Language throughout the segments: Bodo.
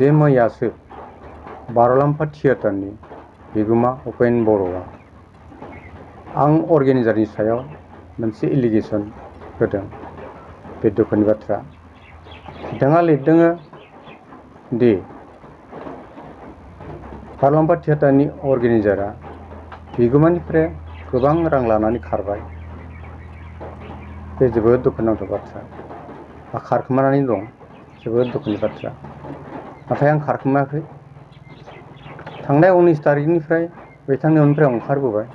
जे मैयासो बार'लाम्फा थियेटारनि बिगोमा उपेन बर'आ आं अर्गेनाइजारनि सायाव मोनसे एलिगेसन होदों। बे दुखुनि बाथ्रा। बिथाङा लिरदों दि बार'लाम्फा थियेटारनि अर्गेनाइजारा बिगोमानिफ्राय गोबां रां लानानै खारबाय। बे जोबोद दुखुनांथाव बाथ्रा। खारखोमानानै दं, जोबोद दुखुनि बाथ्रा। नाथाय आं खारखोमायाखै। थांनाय 19 तारिखनिफ्राय बिथांनि न'निफ्राय ओंखारबोबाय।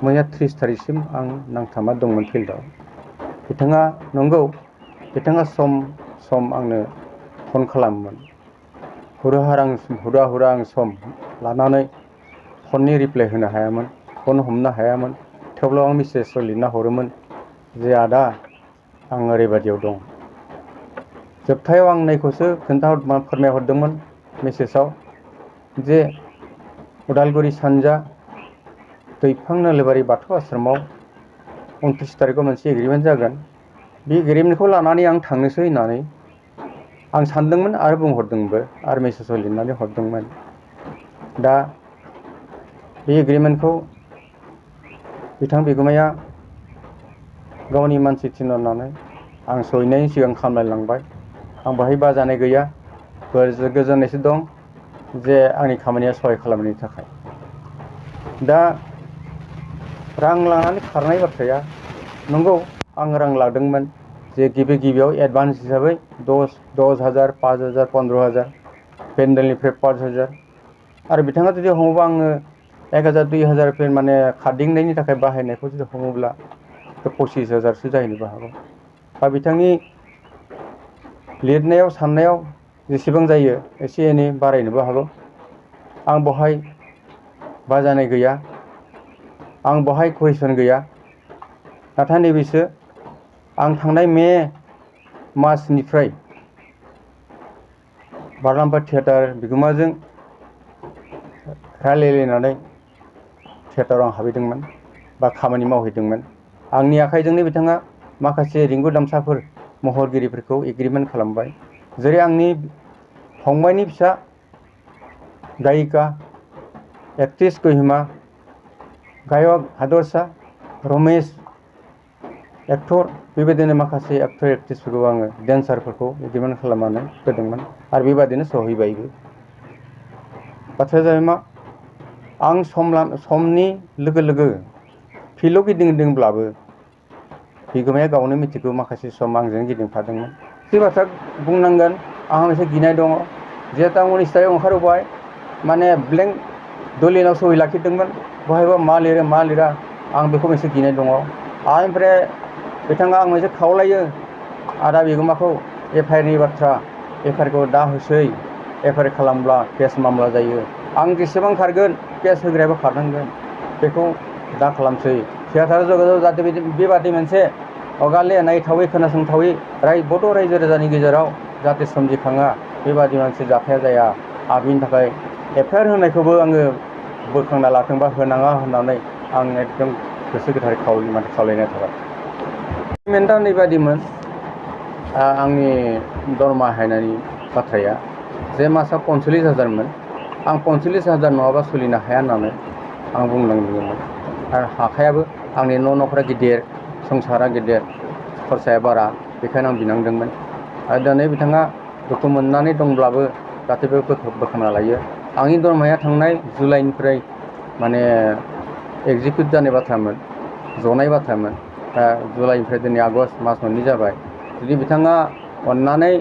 मैया 30 तारिखसिम आं नांथाबना दंमोन फिल्डआव। बिथाङा नंगौ, बिथाङा सम सम आंनो फन खालामोमोन। हुरा आं सम लानानै फननि रिप्लाइ होनो हायामोन, फन हमनो हायामोन। थेवब्लाबो आं मेसेजआव लिरना हरोमोन जे आदा आं ओरैबायदियाव दं। जोबथायाव आं नैखौसो फोरमायहरदोंमोन मेसेजआव जे उदालगुरि सानजा दैफां नोलोबारि बाथौ आश्रमाव 29 तारिखआव मोनसे एग्रिमेन्ट जागोन। बे एग्रिमेन्टखौ लानानै आं थांनोसै होननानै आं सानदोंमोन आरो बुंहरदोंबो आरो मेसेजाव लिरनानै हरदोंमोन। दा बे एग्रिमेन्टखौ बिथां बिगोमाया गावनि मानसि थिनहरनानै आं सहैनायनि सिगां खामलायलांबाय। आं बाहाय बाजानाय गैया, गोजोननायसो दं जे आंनि खामानिया सहाय खालामनायनि थाखाय। दा रां लानानै खारनाय बाथ्राया नंगौ, आं रां लादोंमोन जे गिबियाव एडभान्स हिसाबै 10,000, 5,000, 15,000, पेन्डेलनिफ्राय 5,000 आरो बिथाङा जुदि हमोबा आङो 1,000, 2,000 माने खारदिंनायनि थाखाय बाहायनायखौ जुदि हमोब्ला 25,000सो जाहैनोबो हागौ। बा बिथांनि लिरनायाव साननायाव जेसेबां जायो एसे एनै बारायनोबो हागौ। आं बहाय बाजानाय गैया, आं बहाय कुइसन गैया। नाथाय नैबेसो आं थांनाय मे मासनिफ्राय बार'लाम्फा थियेटार बिगोमाजों रायलायलायनानै थियेटाराव आं हाबहैदोंमोन बा खामानि मावहैदोंमोन। आंनि आखाइजोंनो बिथाङा माखासे रिंगु दामसाफोर महरगिरिफोरखौ एग्रिमेन्ट खालामबाय। जेरै आंनि फंबायनि फिसा गायिका एक्ट्रिस कहिमा, गायक हादरसा रमेश एक्टर, बेबायदिनो माखासे एक्टर एक्ट्रिसफोरखौ आङो डेन्सारफोरखौ एग्रिमेन्ट खालामनानै होदोंमोन आरो बेबादिनो सहैबायबो। बाथ्राया जाबाय मा, आं समनि लोगो लोगो फिल्डआव गिदिंदोंब्लाबो बिगोमाया गावनो मिथिगौ माखासे सम आंजों गिदिंफादोंमोन। बे बाथ्रा बुंनांगोन, आंहा मोनसे गिनाय दङ। जिहेतु आं 19 तारिखआव ओंखारबोबाय, माने ब्लेंक दलिनाव सहि लाखिदोंमोन। बहायबा मा लिरो मा लिरा आं बेखौ मोनसे गिनाय दङ। आरो ओमफ्राय बिथाङा आं मोनसे खावलायो आदा बिगोमाखौ FIR बाथ्रा, FIR दा होसै। FIR खालामब्ला केस मामला जायो। आं जेसेबां खारगोन केस होग्रायाबो खारनांगोन, बेखौ दा खालामसै। थियेटार जगतआव जाहाथे बेबादि मोनसे अगाले नायथावै खोनासंथावै बड' रायजो राजानि गेजेराव जाहाथे सोमजिखाङा, बेबादि मोनसे जाथाया जाया। आरो बिनि थाखाय FIR होनायखौबो आङो बोखांना लाथों बा होनाङा होननानै आं एकदम गोसो गोथारै खावलायनाय थाबाय। एग्रिमेन्टआ नैबादिमोन, आंनि दरमा हायनायनि बाथ्राया जे मासआ 45,000मोन। आं 45,000 नङाबा सोलिनो हाया होननानै आं बुंनांदोंमोन। आरो हाखायाबो, आंनि न'फोरा गिदिर, संसारा गिदिर, खरसाया बारा, बेखायनो आं बिनांदोंमोन। आरो दिनै बिथाङा दुखु मोननानै दंब्लाबो जाहाथे बेखौ बोखांना लायो। आंनि दरमाया थांनाय जुलाइनिफ्राय माने एग्जिकिउट जानाय बाथ्रामोन, जनाय बाथ्रामोन। दा जुलाइनिफ्राय दिनै आगष्ट मास मोननै जाबाय। जुदि बिथाङा अननानै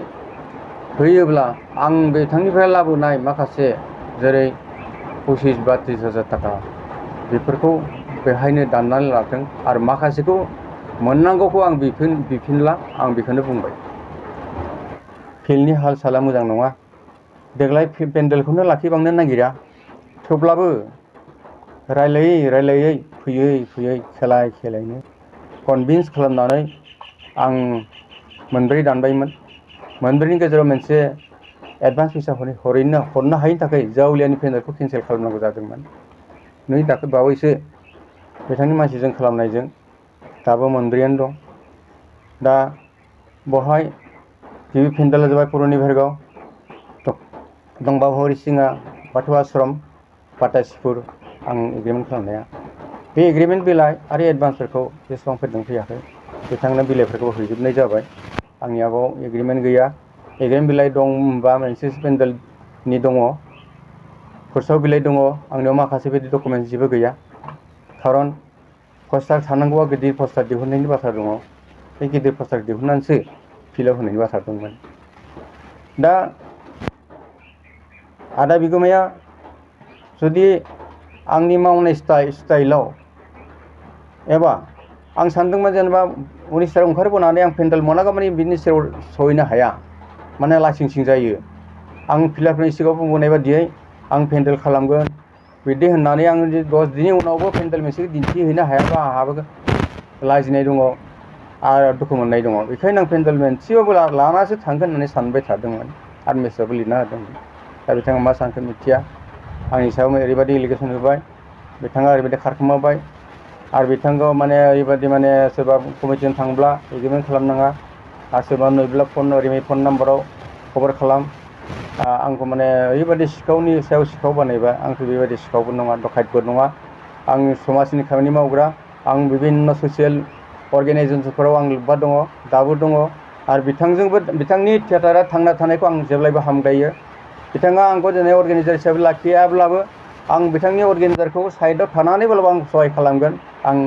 होयोब्ला आं बिथांनिफ्राय लाबोनाय माखासे जेरै 25,000 बा 30,000 थाखा बेफोरखौ बेहायनो दाननानै लाथों आरो माखासेखौ मोननांगौखौ आं बिफिनला, आं बेखौनो बुंबाय। फिल्डनि हाल साला मोजां नङा। देग्लाय पेन्डेलखौनो लाखिबांनो नागिरा। थेवब्लाबो रायलायै फैयै खेलायैनो कनभिन्स खालामनानै आं मोनब्रै दानबायमोन। मोनब्रैनि गेजेराव मोनसे एडभान्स फैसा हरनो हायिनि थाखाय जावलियानि पेन्डेलखौ केन्सेल खालामनांगौ जादोंमोन। नै दाख्लै बावैसो बिथांनि मानसिजों खालामनायजों दाबो मोनब्रैयानो दं। दा बहाय गिबि पेन्डेला जाबाय पुरनि भेरगाव दंबावो हरिसिङा बाथौ आश्रम बाटासिपुर आं एग्रिमेन्ट खालामनाया बे एग्रिमेन्ट बिलाइ आरो एडभान्सफोरखौ जेसेबां फैदों फैयाखै बिथांनो बिलाइफोरखौ हैजोबनाय जाबाय। आंनि आगाव एग्रिमेन्ट गैया। एग्रिमेन्ट बिलाइ दं होनबा मोनसे पेन्डेलनि दङ, फोसाव बिलाइ दङ, आंनियाव माखासे बायदि डकुमेन्ट जेबो गैया। खारन पस्टार थानांगौआ गिदिर पस्टार दिहुननायनि बाथ्रा दङ। बे गिदिर पस्टार दिहुननानैसो फिलआप होनायनि बाथ्रा दंमोन। दा आदा बिगोमाया जुदि आंनि मावनाय स्टाइलाव एबा आं सानदोंमोन जेनेबा उनिशटायाव ओंखारबोनानै आं पेन्डेल मोनागौमानि बिनि सायाव सहैनो हाया, माने लासिंसिं जायो। आं फिलारफोरनि सिगाङाव बुंबोनाय बादियै आं पेन्डेल खालामगोन बिदि होननानै आं 10 दिननि उनावबो पेन्डेल मोनसे दिन्थिहैनो हायाबा आंहाबो लाजिनाय दङ आरो दुखु मोननाय दङ। बेखायनो आं पेन्डेल मोनसेबाबो लानासो थांगोन होननानै सानबाय थादोंमोन आरो मेसेजाबो लिरना होदोंमोन। दा बिथाङा मा सानखो मिथिया। आंनि सायाव ओरैबायदि एलिगेसन होबाय, बिथाङा ओरैबायदि खारखोमाबाय आरो बिथांखौ माने ओरैबायदि माने सोरबा कमिटिजों थांब्ला एग्रिमेन्ट खालामनाङा आरो सोरबा नुयोब्ला ओरैबायदि फन नाम्बाराव खबर खालाम। आंखौ माने ओरैबायदि सिखावनि सायाव सिखाव बानायबाय। आंथ' बेबायदि सिखावबो नङा, डकाइतबो नङा। आं समाजनि खामानि मावग्रा। आं बिभिन्न ससियेल अर्गेनाइजेसनफोराव आं लोब्बा दङ, दाबो दङ आरो बिथांनि थियेटारा थांना थानायखौ आं जेब्लायबो हामगायो। बिथाङा आंखौ दिनै अर्गेनाइजार हिसाबै लाखियाब्लाबो आं बिथांनि अर्गेनाइजारखौ साइडआव थानानैब्लाबो आं सहाय खालामगोन। आं